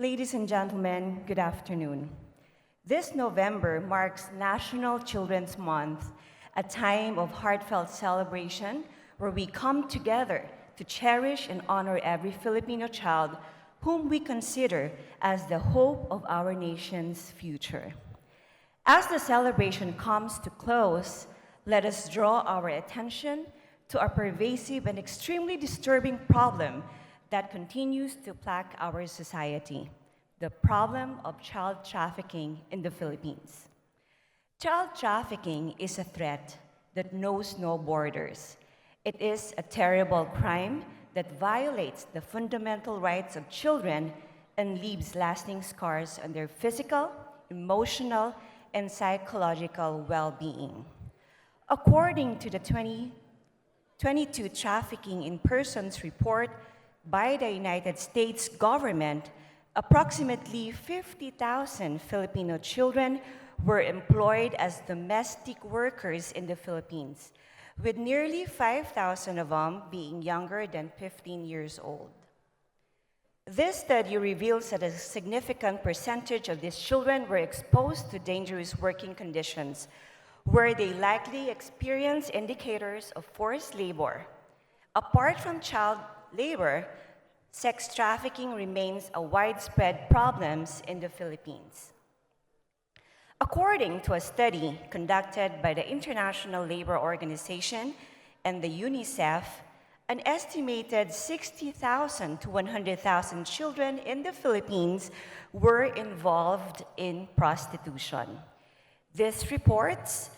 Ladies and gentlemen, good afternoon. This November marks National Children's Month, a time of heartfelt celebration where we come together to cherish and honor every Filipino child whom we consider as the hope of our nation's future. As the celebration comes to close, let us draw our attention to a pervasive and extremely disturbing problem that continues to plague our society, the problem of child trafficking in the Philippines. Child trafficking is a threat that knows no borders. It is a terrible crime that violates the fundamental rights of children and leaves lasting scars on their physical, emotional, and psychological well-being. According to the 2022 Trafficking in Persons report by the United States government, approximately 50,000 Filipino children were employed as domestic workers in the Philippines, with nearly 5,000 of them being younger than 15 years old. This study reveals that a significant percentage of these children were exposed to dangerous working conditions, where they likely experience indicators of forced labor. Apart from child labor, sex trafficking remains a widespread problem in the Philippines. According to a study conducted by the International Labor Organization and the UNICEF, an estimated 60,000 to 100,000 children in the Philippines were involved in prostitution. These reports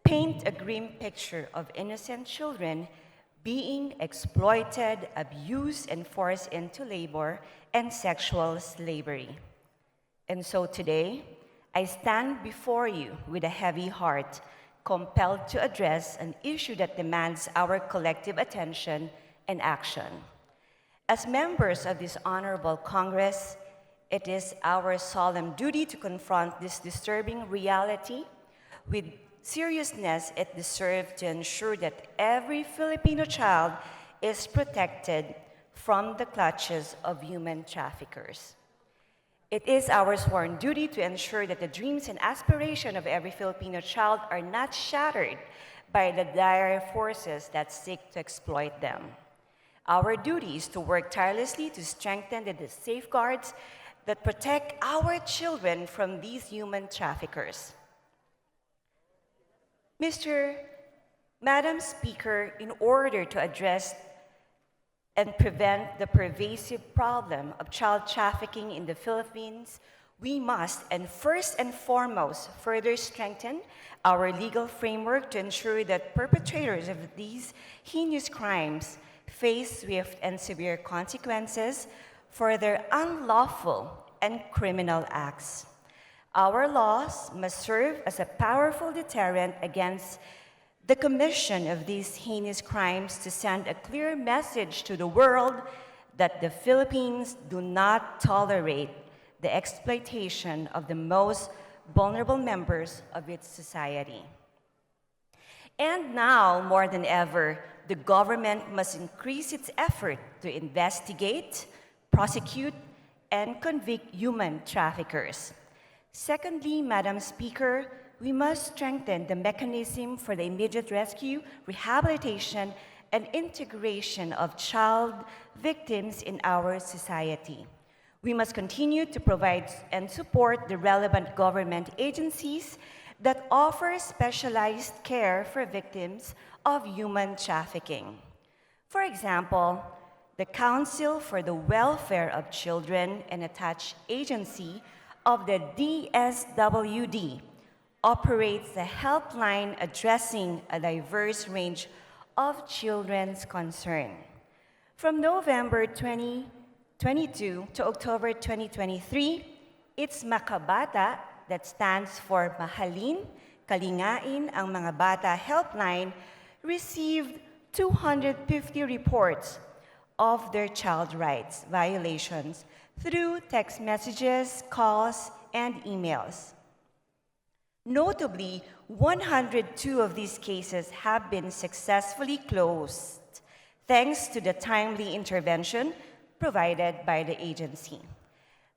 paint a grim picture of innocent children being exploited, abused, and forced into labor and sexual slavery. And so today, I stand before you with a heavy heart, compelled to address an issue that demands our collective attention and action. As members of this honorable Congress, it is our solemn duty to confront this disturbing reality with seriousness it deserves, to ensure that every Filipino child is protected from the clutches of human traffickers. It is our sworn duty to ensure that the dreams and aspirations of every Filipino child are not shattered by the dire forces that seek to exploit them. Our duty is to work tirelessly to strengthen the safeguards that protect our children from these human traffickers. Madam Speaker, in order to address and prevent the pervasive problem of child trafficking in the Philippines, we must, and first and foremost, further strengthen our legal framework to ensure that perpetrators of these heinous crimes face swift and severe consequences for their unlawful and criminal acts. Our laws must serve as a powerful deterrent against the commission of these heinous crimes, to send a clear message to the world that the Philippines do not tolerate the exploitation of the most vulnerable members of its society. And now, more than ever, the government must increase its effort to investigate, prosecute, and convict human traffickers. Secondly, Madam Speaker, we must strengthen the mechanism for the immediate rescue, rehabilitation, and integration of child victims in our society. We must continue to provide and support the relevant government agencies that offer specialized care for victims of human trafficking. For example, the Council for the Welfare of Children, an attached agency of the DSWD, operates a helpline addressing a diverse range of children's concern. From November 2022 to October 2023, its Makabata, that stands for Mahalin, Kalingain ang Mga Bata Helpline, received 250 reports of their child rights violations through text messages, calls, and emails. Notably, 102 of these cases have been successfully closed, thanks to the timely intervention provided by the agency.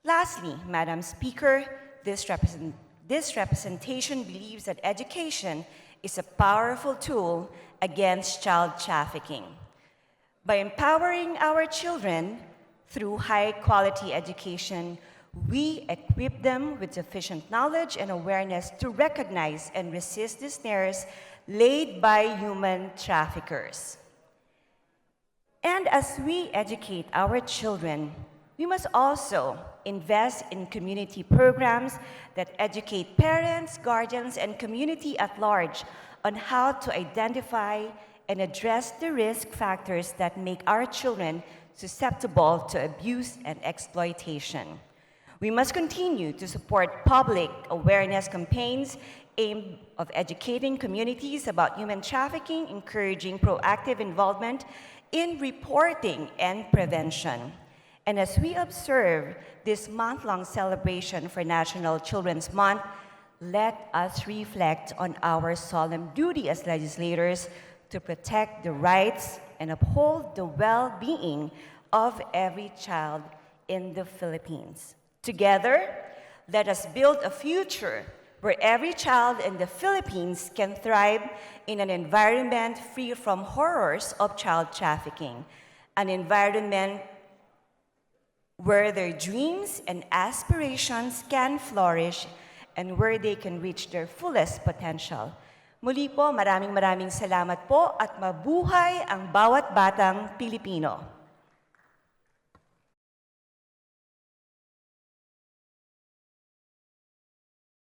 Lastly, Madam Speaker, this representation believes that education is a powerful tool against child trafficking. By empowering our children through high-quality education, we equip them with sufficient knowledge and awareness to recognize and resist the snares laid by human traffickers. And as we educate our children, we must also invest in community programs that educate parents, guardians, and community at large on how to identify and address the risk factors that make our children susceptible to abuse and exploitation. We must continue to support public awareness campaigns aimed of educating communities about human trafficking, encouraging proactive involvement in reporting and prevention. And as we observe this month-long celebration for National Children's Month, let us reflect on our solemn duty as legislators to protect the rights and uphold the well-being of every child in the Philippines. Together, let us build a future where every child in the Philippines can thrive in an environment free from horrors of child trafficking, an environment where their dreams and aspirations can flourish and where they can reach their fullest potential. Muli po, maraming salamat po at mabuhay ang bawat batang Pilipino.